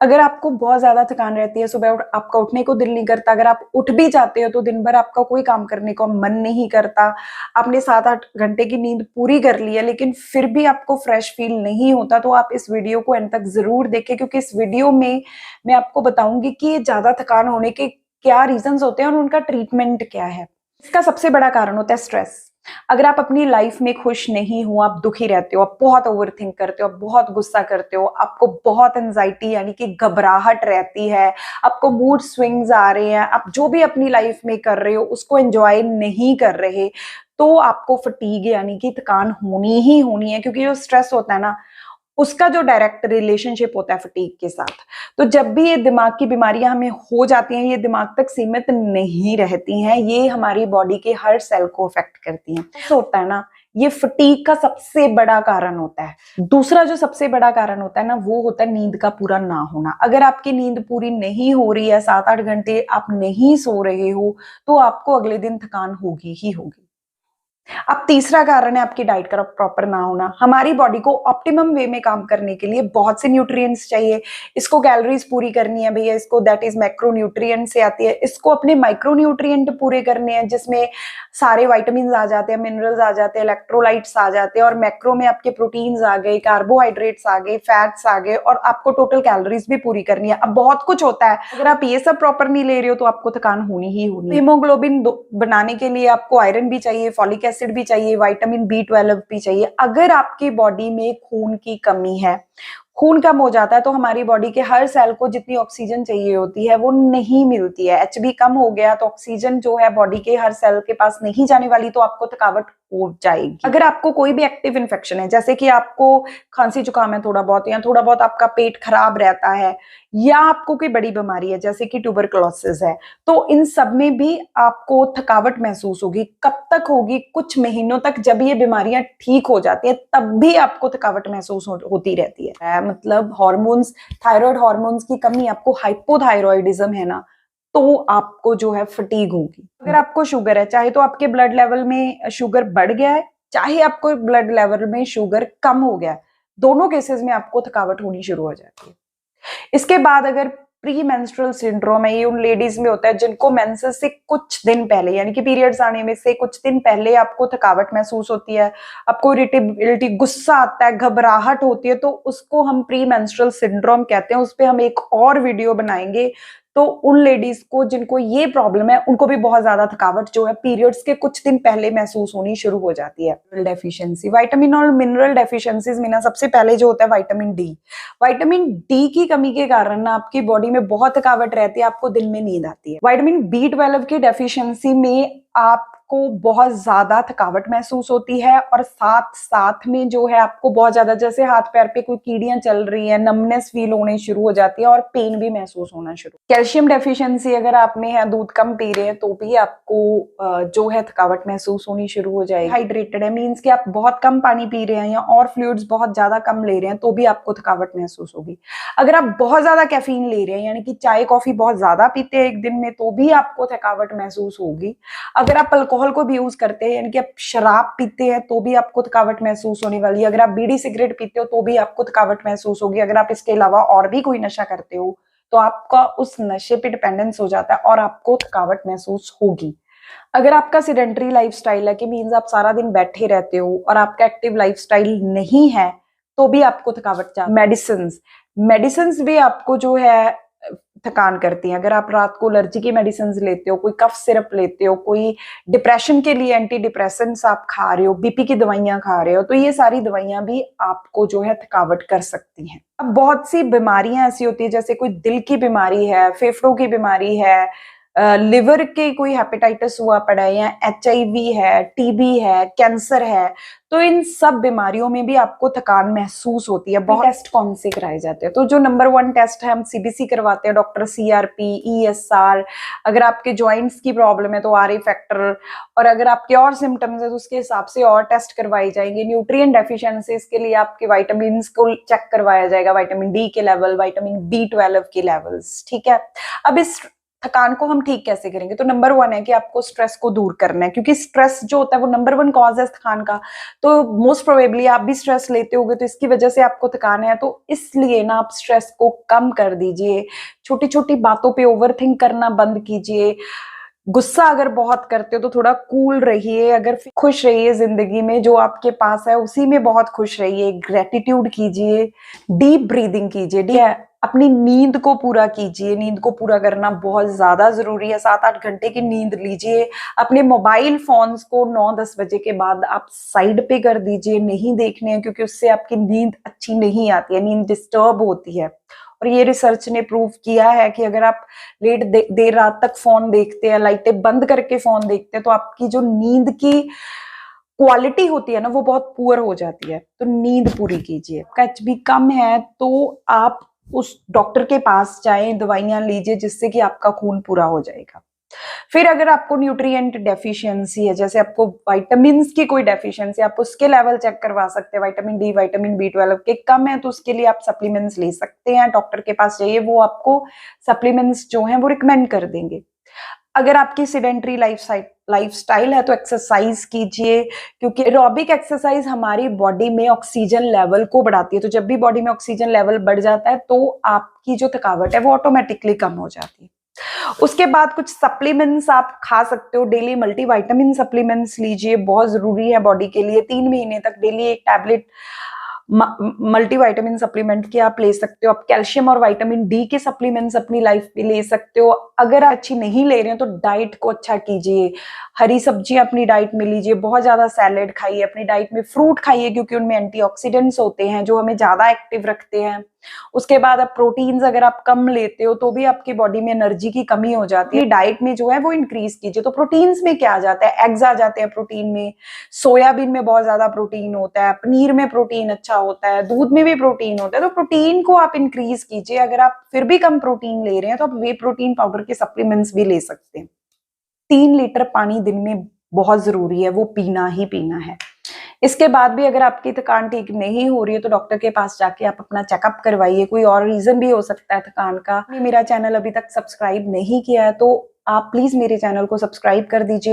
अगर आपको बहुत ज्यादा थकान रहती है, सुबह आपका उठने को दिल नहीं करता, अगर आप उठ भी जाते हो तो दिन भर आपका कोई काम करने को मन नहीं करता, आपने 7-8 घंटे की नींद पूरी कर ली है लेकिन फिर भी आपको फ्रेश फील नहीं होता, तो आप इस वीडियो को एंड तक जरूर देखें, क्योंकि इस वीडियो में मैं आपको बताऊंगी कि ये ज्यादा थकान होने के क्या रीजंस होते हैं और उनका ट्रीटमेंट क्या है। इसका सबसे बड़ा कारण होता है स्ट्रेस। अगर आप अपनी लाइफ में खुश नहीं हो, आप दुखी रहते हो, आप बहुत ओवरथिंक करते हो, आप बहुत गुस्सा करते हो, आपको बहुत एंजाइटी यानी कि घबराहट रहती है, आपको मूड स्विंग्स आ रहे हैं, आप जो भी अपनी लाइफ में कर रहे हो उसको एंजॉय नहीं कर रहे, तो आपको फटीग यानी कि थकान होनी ही होनी है, क्योंकि जो स्ट्रेस होता है ना, उसका जो डायरेक्ट रिलेशनशिप होता है फटीग के साथ। तो जब भी ये दिमाग की बीमारियां हमें हो जाती हैं, ये दिमाग तक सीमित नहीं रहती हैं, ये हमारी बॉडी के हर सेल को अफेक्ट करती हैं। तो होता है ना, ये फटीग का सबसे बड़ा कारण होता है। दूसरा जो सबसे बड़ा कारण होता है ना, वो होता है नींद का पूरा ना होना। अगर आपकी नींद पूरी नहीं हो रही है, 7-8 घंटे आप नहीं सो रहे हो, तो आपको अगले दिन थकान होगी ही होगी। अब तीसरा कारण है आपकी डाइट का प्रॉपर ना होना। हमारी बॉडी को ऑप्टिमम वे में काम करने के लिए बहुत से न्यूट्रिएंट्स चाहिए। इसको कैलोरीज पूरी करनी है भैया, इसको दैट इज मैक्रो न्यूट्रिएंट से आती है। इसको अपने माइक्रो न्यूट्रिएंट पूरे करने हैं, जिसमें सारे वाइटामिन आ जाते हैं, मिनरल्स आ जाते हैं, इलेक्ट्रोलाइट्स आ जाते हैं, और मैक्रो में आपके प्रोटीन्स आ गए, कार्बोहाइड्रेट्स आ गए, फैट्स आ गए, और आपको टोटल कैलोरीज भी पूरी करनी है। अब बहुत कुछ होता है, अगर आप ये सब प्रॉपर नहीं ले रहे हो तो आपको थकान होनी ही होनी है। हीमोग्लोबिन बनाने के लिए आपको आयरन भी चाहिए, फॉलिक एसिड भी चाहिए, विटामिन B12 भी चाहिए। अगर आपकी बॉडी में खून की कमी है, खून कम हो जाता है, तो हमारी बॉडी के हर सेल को जितनी ऑक्सीजन चाहिए होती है वो नहीं मिलती है। HB कम हो गया तो ऑक्सीजन जो है बॉडी के हर सेल के पास नहीं जाने वाली, तो आपको थकावट हो जाएगी। अगर आपको कोई भी एक्टिव इन्फेक्शन है, जैसे कि आपको खांसी जुकाम है थोड़ा बहुत, या थोड़ा बहुत आपका पेट खराब रहता है, या आपको कोई बड़ी बीमारी है जैसे कि ट्यूबरकुलोसिस है, तो इन सब में भी आपको थकावट महसूस होगी। कब तक होगी? कुछ महीनों तक। जब ये बीमारियां ठीक हो जाती है तब भी आपको थकावट महसूस होती रहती है। मतलब हार्मोन्स, थायराइड हार्मोन्स की कमी, आपको हाइपोथायरॉयडिज्म है ना, तो आपको जो है फटीग होगी। अगर आपको शुगर है, चाहे तो आपके ब्लड लेवल में शुगर बढ़ गया है, चाहे आपको ब्लड लेवल में शुगर कम हो गया है, दोनों केसेस में आपको थकावट होनी शुरू हो जाती है। इसके बाद अगर प्री मेंस्ट्रुअल सिंड्रोम है, ये उन लेडीज में होता है जिनको मेंसेस से कुछ दिन पहले यानी कि पीरियड्स आने में से कुछ दिन पहले आपको थकावट महसूस होती है, आपको इरिटेबिलिटी, गुस्सा आता है, घबराहट होती है, तो उसको हम प्री मेंस्ट्रुअल सिंड्रोम कहते हैं। उस पर हम एक और वीडियो बनाएंगे। तो उन लेडीज को जिनको ये प्रॉब्लम है, उनको भी बहुत ज्यादा थकावट जो है पीरियड्स के कुछ दिन पहले महसूस होनी शुरू हो जाती है। डेफिशिएंसी, विटामिन और मिनरल डेफिशिएंसीज में ना सबसे पहले जो होता है विटामिन डी। विटामिन डी की कमी के कारण ना आपकी बॉडी में बहुत थकावट रहती है, आपको दिन में नींद आती है। विटामिन B12 की डेफिशिएंसी में आपको बहुत ज्यादा थकावट महसूस होती है, और साथ साथ में जो है आपको बहुत ज्यादा, जैसे हाथ पैर पे कोई कीड़ियां चल रही हैं, नमनेस फील होने शुरू हो जाती है, और पेन भी महसूस होना शुरू। कैल्शियम डेफिशिएंसी अगर आप में है, दूध कम पी रहे हैं, तो भी आपको जो है थकावट महसूस होनी शुरू हो जाएगी। हाइड्रेटेड है मीन्स कि आप बहुत कम पानी पी रहे हैं, या और फ्लूइड्स बहुत ज्यादा कम ले रहे हैं, तो भी आपको थकावट महसूस होगी। अगर आप बहुत ज्यादा कैफीन ले रहे हैं, यानी कि चाय कॉफी बहुत ज्यादा पीते हैं एक दिन में, तो भी आपको थकावट महसूस होगी। अगर आप अल्कोहल को भी यूज करते हैं, यानी कि आप शराब पीते हैं, तो भी आपको थकावट महसूस होने वाली है। अगर आप बीड़ी सिगरेट पीते हो तो भी आपको थकावट महसूस होगी। अगर आप इसके अलावा और भी कोई नशा करते हो तो आपका उस नशे पे डिपेंडेंस हो जाता है और आपको थकावट महसूस होगी। अगर आपका सिडेंटरी लाइफस्टाइल है, कि मीन्स आप सारा दिन बैठे रहते हो और आपका एक्टिव लाइफस्टाइल नहीं है, तो भी आपको थकावट। मेडिसिन भी आपको जो है थकान करती हैं। अगर आप रात को एलर्जी की मेडिसिन लेते हो, कोई कफ सिरप लेते हो, कोई डिप्रेशन के लिए एंटी डिप्रेसेंट्स आप खा रहे हो, बीपी की दवाइयां खा रहे हो, तो ये सारी दवाइयां भी आपको जो है थकावट कर सकती हैं। अब बहुत सी बीमारियां ऐसी होती है, जैसे कोई दिल की बीमारी है, फेफड़ों की बीमारी है, लिवर के कोई हेपेटाइटिस हुआ पड़ा है, या HIV है, TB है, कैंसर है, तो इन सब बीमारियों में भी आपको थकान महसूस होती है। बहुत टेस्ट कौन से कराए जाते हैं? तो जो नंबर 1 टेस्ट है, हम CBC करवाते हैं, डॉक्टर CRP, ESR। अगर आपके जॉइंट्स की प्रॉब्लम है तो RA फैक्टर, और अगर आपके और सिम्टम्स है तो उसके हिसाब से और टेस्ट करवाई जाएंगे। न्यूट्रिएंट डेफिशिएंसीज के लिए आपके विटामिन को चेक करवाया जाएगा, विटामिन D के लेवल, विटामिन B12 के लेवल्स, ठीक है। अब इस थकान को हम ठीक कैसे करेंगे? तो नंबर 1 है कि आपको स्ट्रेस को दूर करना है, क्योंकि स्ट्रेस जो होता है वो नंबर 1 कॉज़ है थकान का। तो मोस्ट प्रोबेबली आप भी स्ट्रेस लेते होगे, तो इसकी वजह से आपको थकान है। तो इसलिए ना आप स्ट्रेस को कम कर दीजिए, छोटी-छोटी बातों पे ओवरथिंक करना बंद कीजिए। गुस्सा अगर बहुत करते हो तो थोड़ा कूल रहिए, अगर खुश रहिए ज़िंदगी में, जो आपके पास है उसी में बहुत खुश रहिए, ग्रैटिट्यूड कीजिए, डीप ब्रीदिंग कीजिए, अपनी नींद को पूरा कीजिए, नींद को पूरा करना बहुत ज़्यादा ज़रूरी है, 7-8 घंटे की नींद लीजिए। अपने मोबाइल फ़ोन्स को 9-10 बजे के बाद आप साइड पे कर दीजिए, नहीं देखने हैं, क्योंकि उससे आपकी नींद अच्छी नहीं आती है, नींद डिस्टर्ब होती है। और ये रिसर्च ने प्रूव किया है कि अगर आप देर रात तक फ़ोन देखते हैं, लाइटें बंद करके फ़ोन देखते हैं, तो आपकी जो नींद की क्वालिटी होती है ना, वो बहुत पुअर हो जाती है। तो नींद पूरी कीजिए। एचबी कम है तो आप उस डॉक्टर के पास जाएं, दवाइयां लीजिए, जिससे कि आपका खून पूरा हो जाएगा। फिर अगर आपको न्यूट्रिएंट डेफिशिएंसी है, जैसे आपको विटामिन्स की कोई डेफिशिएंसी, आप उसके लेवल चेक करवा सकते हैं। विटामिन डी, विटामिन बी12 के कम है तो उसके लिए आप सप्लीमेंट्स ले सकते हैं, डॉक्टर के पास जाइए, वो आपको सप्लीमेंट्स जो हैं वो रिकमेंड कर देंगे। अगर आपकी सेडेंटरी लाइफस्टाइल है तो एक्सरसाइज कीजिए, क्योंकि एरोबिक एक्सरसाइज हमारी बॉडी में ऑक्सीजन लेवल को बढ़ाती है। तो जब भी बॉडी में ऑक्सीजन लेवल बढ़ जाता है तो आपकी जो थकावट है वो ऑटोमेटिकली कम हो जाती है। उसके बाद कुछ सप्लीमेंट्स आप खा सकते हो, डेली मल्टीविटामिन सप्लीमेंट्स लीजिए, बहुत जरूरी है बॉडी के लिए। 3 महीने तक डेली एक टैबलेट मल्टीविटामिन सप्लीमेंट की आप ले सकते हो। आप कैल्शियम और विटामिन डी के सप्लीमेंट्स अपनी लाइफ में ले सकते हो। अगर अच्छी नहीं ले रहे हैं तो डाइट को अच्छा कीजिए, हरी सब्जियां अपनी डाइट में लीजिए, बहुत ज्यादा सैलेड खाइए, अपनी डाइट में फ्रूट खाइए, क्योंकि उनमें एंटीऑक्सीडेंट्स होते हैं जो हमें ज्यादा एक्टिव रखते हैं। उसके बाद आप प्रोटीन्स अगर आप कम लेते हो तो भी आपकी बॉडी में एनर्जी की कमी हो जाती है। डाइट में जो है वो इंक्रीज कीजिए। तो प्रोटीन्स में क्या आ जाता है? एग्स आ जाते हैं प्रोटीन में, सोयाबीन में बहुत ज्यादा प्रोटीन होता है, पनीर में प्रोटीन अच्छा होता है, दूध में भी प्रोटीन होता है। तो प्रोटीन को आप इंक्रीज कीजिए। अगर आप फिर भी कम प्रोटीन ले रहे हैं तो आप वे प्रोटीन पाउडर के सप्लीमेंट्स भी ले सकते हैं। 3 लीटर पानी दिन में बहुत जरूरी है, वो पीना ही पीना है। इसके बाद भी अगर आपकी थकान ठीक नहीं हो रही है तो डॉक्टर के पास जाके आप अपना चेकअप करवाइए। कोई और रीजन भी हो सकता है थकान का। मेरा चैनल अभी तक सब्सक्राइब नहीं किया है तो आप प्लीज मेरे चैनल को सब्सक्राइब कर दीजिए।